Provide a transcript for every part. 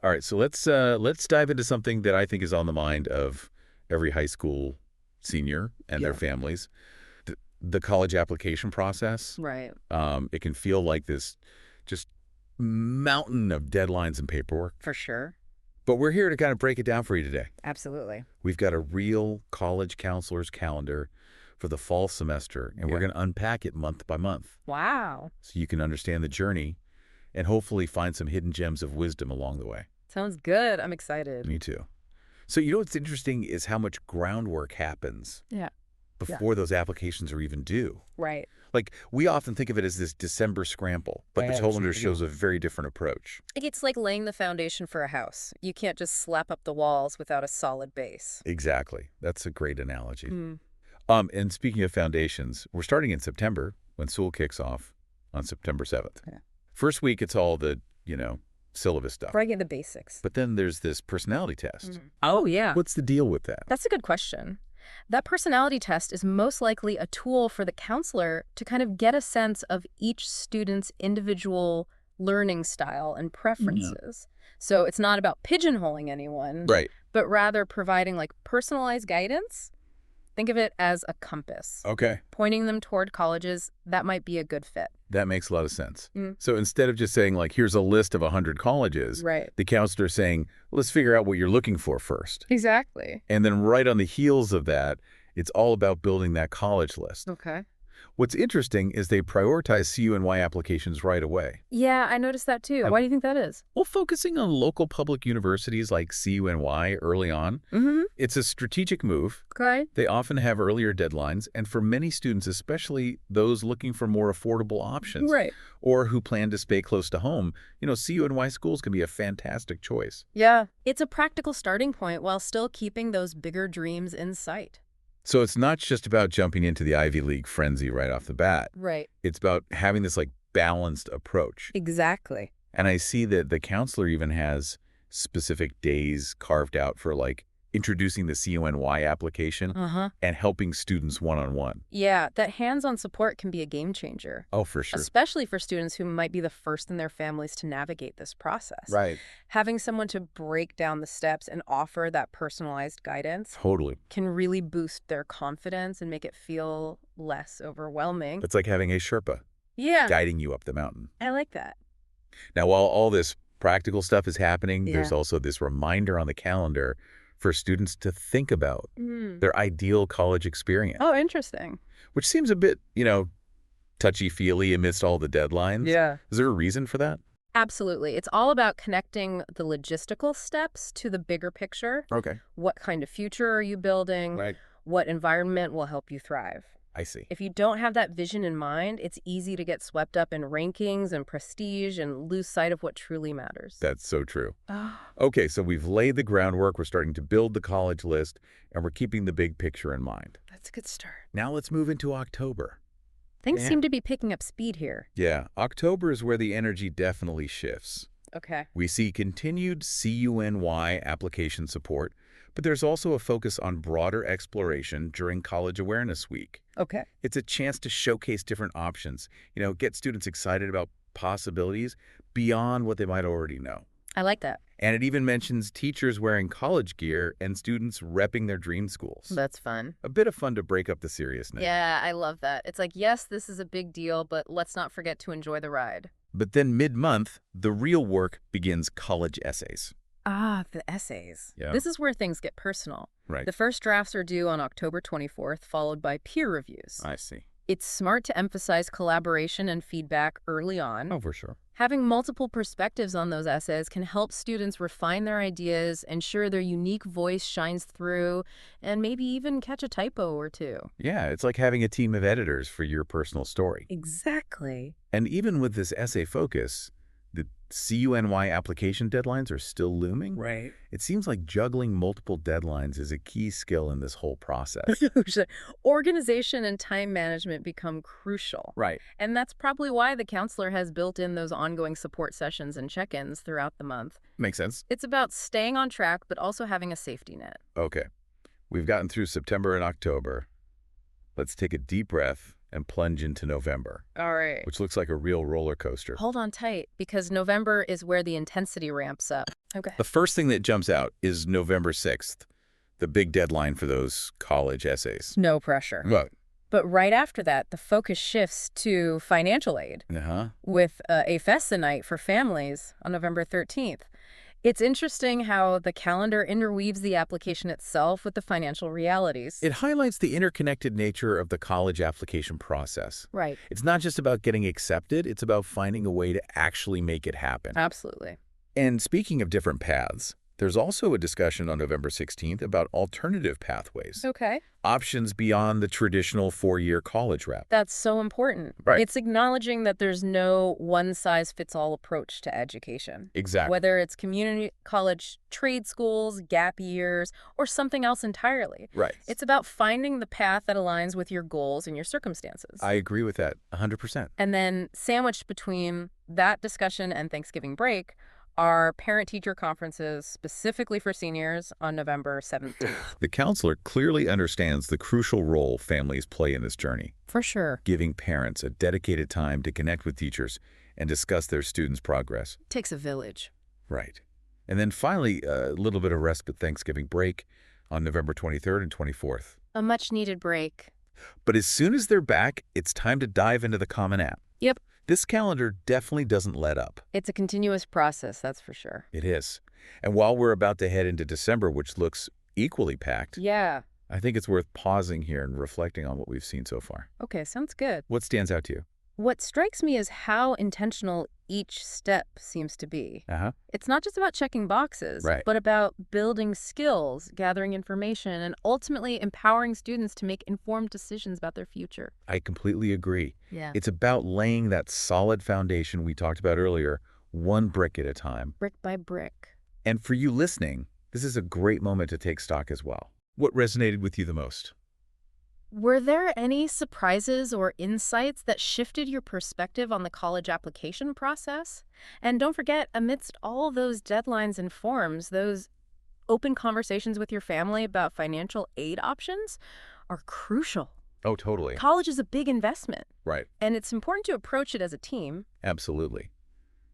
All right, so let's dive into something that I think is on the mind of every high school senior and their Yeah. families. The college application process. Right. It can feel like this just mountain of deadlines and paperwork. For sure. But we're here to kind of break it down for you today. Absolutely. We've got a real college counselor's calendar for the fall semester, and we're going to unpack it month by month. Wow. So you can understand the journey and hopefully find some hidden gems of wisdom along the way. Sounds good. I'm excited. Me too. So you know what's interesting is how much groundwork happens before those applications are even due. Right. Like, we often think of it as this December scramble, but the calendar shows a very different approach. It's like laying the foundation for a house. You can't just slap up the walls without a solid base. Exactly. That's a great analogy. Mm. And speaking of foundations, we're starting in September when school kicks off on September 7th. Yeah. First week, it's all the, syllabus stuff. Breaking the basics. But then there's this personality test. Mm. Oh, yeah. What's the deal with that? That's a good question. That personality test is most likely a tool for the counselor to kind of get a sense of each student's individual learning style and preferences. So it's not about pigeonholing anyone, Right. but rather providing like personalized guidance. Think of it as a compass, Okay. pointing them toward colleges that might be a good fit. That makes a lot of sense. Mm. So instead of just saying, like, here's a list of 100 colleges, Right. the counselor's saying, let's figure out what you're looking for first. Exactly. And then right on the heels of that, it's all about building that college list. Okay. What's interesting is they prioritize CUNY applications right away. Yeah, I noticed that too. Why do you think that is? Well, focusing on local public universities like CUNY early on, Mm-hmm. it's a strategic move. Okay. They often have earlier deadlines, and for many students, especially those looking for more affordable options Right. or who plan to stay close to home, CUNY schools can be a fantastic choice. Yeah. It's a practical starting point while still keeping those bigger dreams in sight. So it's not just about jumping into the Ivy League frenzy right off the bat. Right. It's about having this balanced approach. Exactly. And I see that the counselor even has specific days carved out for introducing the CUNY application Uh-huh. and helping students one-on-one. Yeah, that hands-on support can be a game changer, Oh, for sure. especially for students who might be the first in their families to navigate this process. Right. Having someone to break down the steps and offer that personalized guidance Totally. can really boost their confidence and make it feel less overwhelming. It's like having a Sherpa Yeah, guiding you up the mountain. I like that. Now, while all this practical stuff is happening, Yeah. there's also this reminder on the calendar for students to think about Mm. their ideal college experience, Oh, interesting. which seems a bit, touchy-feely amidst all the deadlines. Yeah. Is there a reason for that? Absolutely. It's all about connecting the logistical steps to the bigger picture. Okay. What kind of future are you building? Right. What environment will help you thrive? I see. If you don't have that vision in mind, it's easy to get swept up in rankings and prestige and lose sight of what truly matters. That's so true. Oh, Okay, so we've laid the groundwork, we're starting to build the college list, and we're keeping the big picture in mind. that's a good start. Now let's move into October. Things Yeah. seem to be picking up speed here. Yeah, October is where the energy definitely shifts. Okay. We see continued CUNY application support, but there's also a focus on broader exploration during College Awareness Week. Okay. It's a chance to showcase different options, get students excited about possibilities beyond what they might already know. I like that. And it even mentions teachers wearing college gear and students repping their dream schools. That's fun. A bit of fun to break up the seriousness. Yeah, I love that. It's like, yes, this is a big deal, but let's not forget to enjoy the ride. But then mid-month, the real work begins: college essays. Ah, the essays. Yeah. This is where things get personal. Right. The first drafts are due on October 24th, followed by peer reviews. I see. It's smart to emphasize collaboration and feedback early on. Oh, for sure. Having multiple perspectives on those essays can help students refine their ideas, ensure their unique voice shines through, and maybe even catch a typo or two. Yeah, it's like having a team of editors for your personal story. Exactly. And even with this essay focus, the CUNY application deadlines are still looming. Right. It seems like juggling multiple deadlines is a key skill in this whole process. Organization and time management become crucial. Right. And that's probably why the counselor has built in those ongoing support sessions and check-ins throughout the month. Makes sense. It's about staying on track, but also having a safety net. Okay. We've gotten through September and October. Let's take a deep breath and plunge into November, All right. which looks like a real roller coaster. Hold on tight, because November is where the intensity ramps up. Okay. The first thing that jumps out is November 6th, the big deadline for those college essays. No pressure. What? But right after that, the focus shifts to financial aid Uh-huh. with a festa night for families on November 13th. It's interesting how the calendar interweaves the application itself with the financial realities. It highlights the interconnected nature of the college application process. Right. It's not just about getting accepted, it's about finding a way to actually make it happen. Absolutely. And speaking of different paths, there's also a discussion on November 16th about alternative pathways, Okay. options beyond the traditional four-year college route. That's so important. Right. It's acknowledging that there's no one-size-fits-all approach to education. Exactly. Whether it's community college, trade schools, gap years, or something else entirely. Right. It's about finding the path that aligns with your goals and your circumstances. I agree with that 100%. And then sandwiched between that discussion and Thanksgiving break are parent-teacher conferences specifically for seniors on November 17th. The counselor clearly understands the crucial role families play in this journey, For sure. giving parents a dedicated time to connect with teachers and discuss their students' progress. Takes a village. Right. And then finally, a little bit of respite Thanksgiving break on November 23rd and 24th. A much-needed break. But as soon as they're back, it's time to dive into the Common App. Yep. This calendar definitely doesn't let up. It's a continuous process, that's for sure. It is. And while we're about to head into December, which looks equally packed, Yeah. I think it's worth pausing here and reflecting on what we've seen so far. Okay, sounds good. What stands out to you? What strikes me is how intentional each step seems to be. Uh-huh. It's not just about checking boxes, Right. but about building skills, gathering information, and ultimately empowering students to make informed decisions about their future. I completely agree. Yeah. It's about laying that solid foundation we talked about earlier, one brick at a time. Brick by brick. And for you listening, this is a great moment to take stock as well. What resonated with you the most? Were there any surprises or insights that shifted your perspective on the college application process? And don't forget, amidst all those deadlines and forms, those open conversations with your family about financial aid options are crucial. Oh, totally. College is a big investment, Right. and it's important to approach it as a team. Absolutely.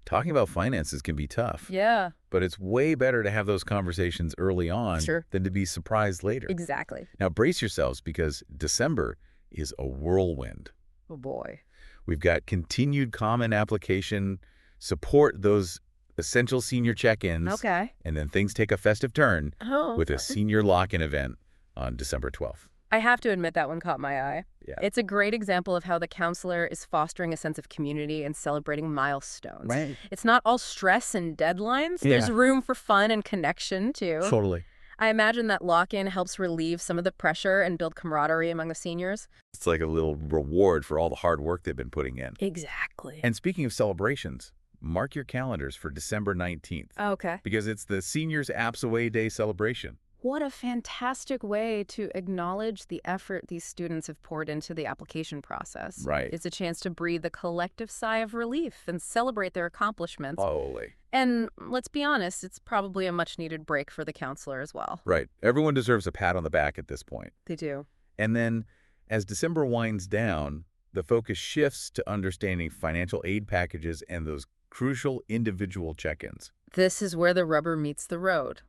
Talking about finances can be tough, Yeah, but it's way better to have those conversations early on Sure. than to be surprised later. exactly. Now, brace yourselves because December is a whirlwind. Oh, boy. We've got continued common application, support those essential senior check-ins, Okay. and then things take a festive turn Oh. with a senior lock-in event on December 12th. I have to admit that one caught my eye. Yeah. It's a great example of how the counselor is fostering a sense of community and celebrating milestones. Right. It's not all stress and deadlines. Yeah. There's room for fun and connection, too. Totally. I imagine that lock-in helps relieve some of the pressure and build camaraderie among the seniors. It's like a little reward for all the hard work they've been putting in. Exactly. And speaking of celebrations, mark your calendars for December 19th Okay. because it's the Seniors Apps Away Day celebration. What a fantastic way to acknowledge the effort these students have poured into the application process. Right. It's a chance to breathe a collective sigh of relief and celebrate their accomplishments. Holy. And let's be honest, it's probably a much-needed break for the counselor as well. Right. Everyone deserves a pat on the back at this point. They do. And then as December winds down, the focus shifts to understanding financial aid packages and those crucial individual check-ins. This is where the rubber meets the road.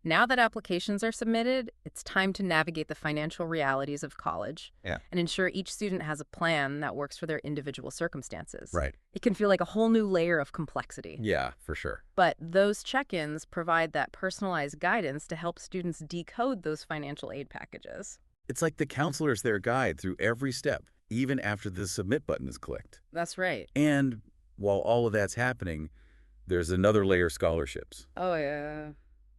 Now that applications are submitted, it's time to navigate the financial realities of college Yeah. and ensure each student has a plan that works for their individual circumstances. Right. It can feel like a whole new layer of complexity. Yeah, for sure. But those check-ins provide that personalized guidance to help students decode those financial aid packages. It's like the counselor's their guide through every step, even after the submit button is clicked. That's right. And while all of that's happening, there's another layer: scholarships. Oh, yeah.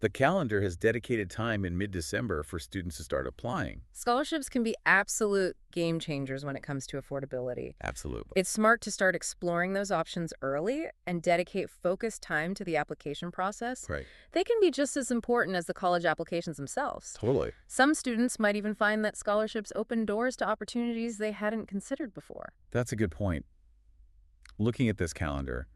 The calendar has dedicated time in mid-December for students to start applying. Scholarships can be absolute game changers when it comes to affordability. Absolutely. It's smart to start exploring those options early and dedicate focused time to the application process. Right. They can be just as important as the college applications themselves. Totally. Some students might even find that scholarships open doors to opportunities they hadn't considered before. That's a good point. Looking at this calendar,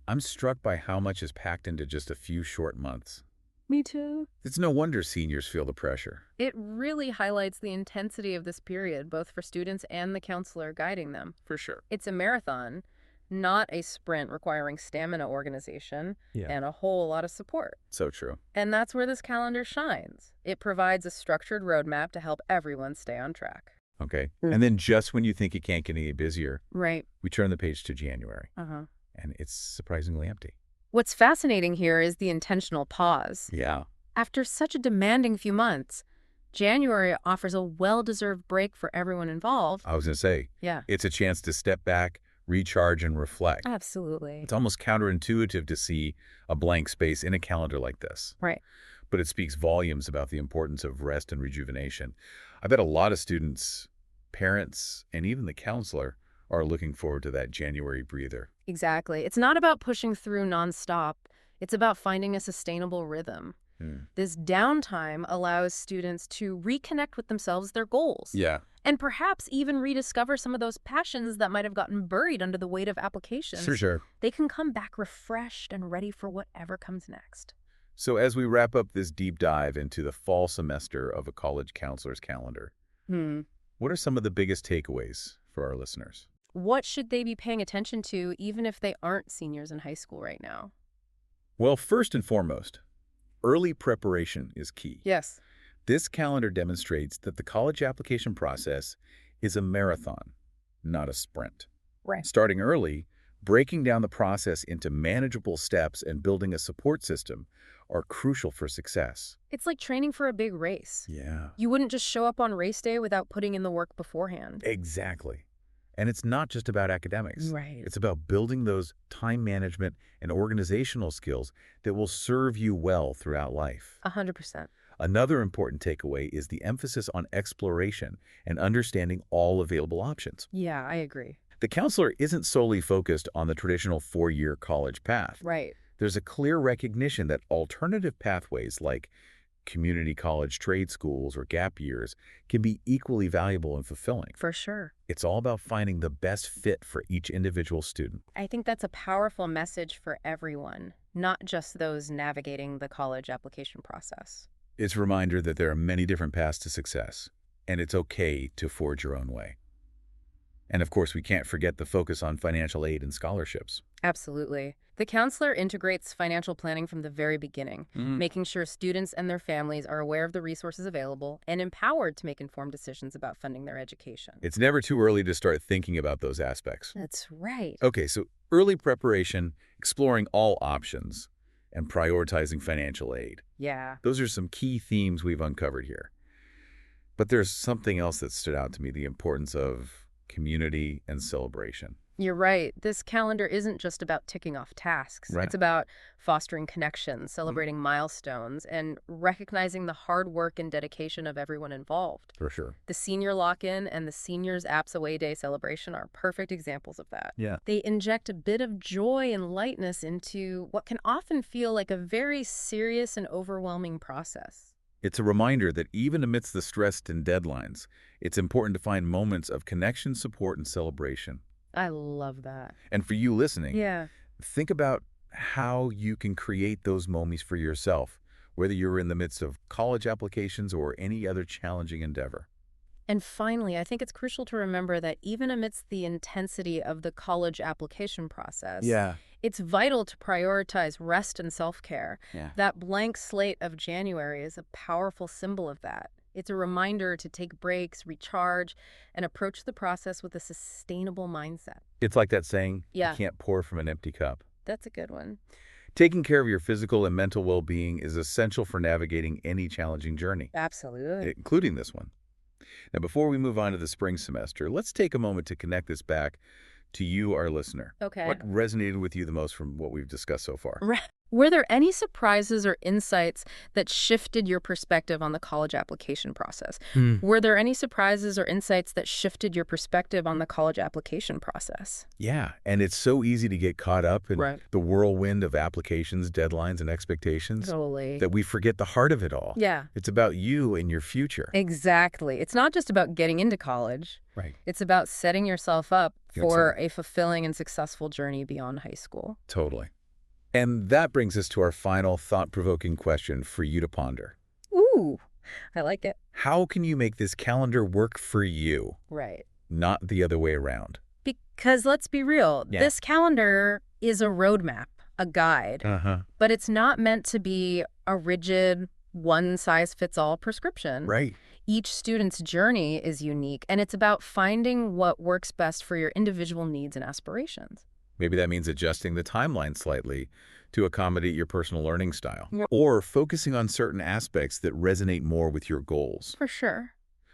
I'm struck by how much is packed into just a few short months. Me too. It's no wonder seniors feel the pressure. It really highlights the intensity of this period, both for students and the counselor guiding them. For sure. It's a marathon, not a sprint requiring stamina, organization, Yeah. and a whole lot of support. So true. And that's where this calendar shines. It provides a structured roadmap to help everyone stay on track. Okay. And then just when you think it can't get any busier, Right. we turn the page to January, Uh-huh. and it's surprisingly empty. What's fascinating here is the intentional pause. Yeah. After such a demanding few months, January offers a well-deserved break for everyone involved. I was going to say, Yeah. it's a chance to step back, recharge, and reflect. Absolutely. It's almost counterintuitive to see a blank space in a calendar like this. Right. But it speaks volumes about the importance of rest and rejuvenation. I bet a lot of students, parents, and even the counselor are looking forward to that January breather. Exactly. It's not about pushing through nonstop. It's about finding a sustainable rhythm. This downtime allows students to reconnect with themselves, their goals, Yeah. and perhaps even rediscover some of those passions that might have gotten buried under the weight of applications. For sure. They can come back refreshed and ready for whatever comes next. So as we wrap up this deep dive into the fall semester of a college counselor's calendar, what are some of the biggest takeaways for our listeners? What should they be paying attention to even if they aren't seniors in high school right now? Well, first and foremost, early preparation is key. Yes. This calendar demonstrates that the college application process is a marathon, not a sprint. Right. Starting early, breaking down the process into manageable steps and building a support system are crucial for success. It's like training for a big race. Yeah. You wouldn't just show up on race day without putting in the work beforehand. Exactly. And it's not just about academics. Right. It's about building those time management and organizational skills that will serve you well throughout life. 100%. Another important takeaway is the emphasis on exploration and understanding all available options. Yeah, I agree. The counselor isn't solely focused on the traditional four-year college path. Right. There's a clear recognition that alternative pathways like community college trade schools or gap years can be equally valuable and fulfilling. For sure. It's all about finding the best fit for each individual student. I think that's a powerful message for everyone, not just those navigating the college application process. It's a reminder that there are many different paths to success, and it's okay to forge your own way. And of course, we can't forget the focus on financial aid and scholarships. Absolutely. The counselor integrates financial planning from the very beginning, making sure students and their families are aware of the resources available and empowered to make informed decisions about funding their education. It's never too early to start thinking about those aspects. That's right. Okay, so early preparation, exploring all options, and prioritizing financial aid. Yeah. Those are some key themes we've uncovered here. But there's something else that stood out to me, the importance of community and celebration. You're right. This calendar isn't just about ticking off tasks. Right. It's about fostering connections, celebrating milestones, and recognizing the hard work and dedication of everyone involved. For sure. The senior lock-in and the seniors apps away day celebration are perfect examples of that. Yeah. They inject a bit of joy and lightness into what can often feel like a very serious and overwhelming process. It's a reminder that even amidst the stress and deadlines, it's important to find moments of connection, support, and celebration. I love that. And for you listening, Yeah. think about how you can create those moments for yourself, whether you're in the midst of college applications or any other challenging endeavor. And finally, I think it's crucial to remember that even amidst the intensity of the college application process, it's vital to prioritize rest and self-care. Yeah. That blank slate of January is a powerful symbol of that. It's a reminder to take breaks, recharge, and approach the process with a sustainable mindset. It's like that saying, Yeah. you can't pour from an empty cup. That's a good one. Taking care of your physical and mental well-being is essential for navigating any challenging journey, Absolutely. including this one. Now, before we move on to the spring semester, let's take a moment to connect this back to you, our listener. Okay. What resonated with you the most from what we've discussed so far? Were there any surprises or insights that shifted your perspective on the college application process? Were there any surprises or insights that shifted your perspective on the college application process? Yeah, and it's so easy to get caught up in Right. the whirlwind of applications, deadlines, and expectations Totally. that we forget the heart of it all. Yeah. It's about you and your future. Exactly. It's not just about getting into college. Right. It's about setting yourself up You're for a fulfilling and successful journey beyond high school. Totally. And that brings us to our final thought-provoking question for you to ponder. Ooh, I like it. How can you make this calendar work for you, Right. not the other way around? Because let's be real, Yeah. this calendar is a roadmap, a guide, Uh-huh. but it's not meant to be a rigid, one-size-fits-all prescription. Right. Each student's journey is unique, and it's about finding what works best for your individual needs and aspirations. Maybe that means adjusting the timeline slightly to accommodate your personal learning style, Yeah. or focusing on certain aspects that resonate more with your goals. For sure.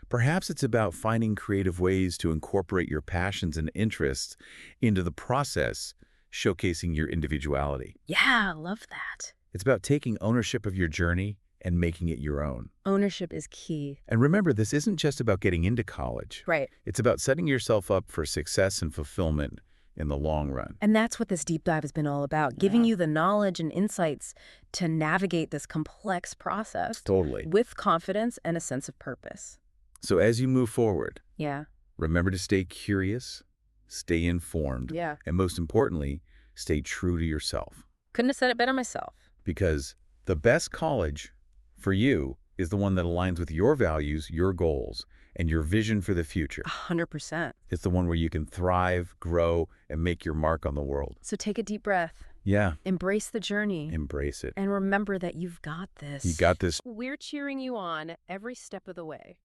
Perhaps it's about finding creative ways to incorporate your passions and interests into the process, showcasing your individuality. Yeah, love that. It's about taking ownership of your journey and making it your own. Ownership is key. And remember, this isn't just about getting into college. Right. It's about setting yourself up for success and fulfillment in the long run. And that's what this deep dive has been all about, giving you the knowledge and insights to navigate this complex process Totally. with confidence and a sense of purpose. So as you move forward, Yeah. remember to stay curious, stay informed, Yeah. and most importantly, stay true to yourself. Couldn't have said it better myself. Because the best college for you is the one that aligns with your values, your goals, and your vision for the future. 100%. It's the one where you can thrive, grow, and make your mark on the world. So take a deep breath. Yeah, Embrace the journey. embrace it. And remember that you've got this. You got this. We're cheering you on every step of the way.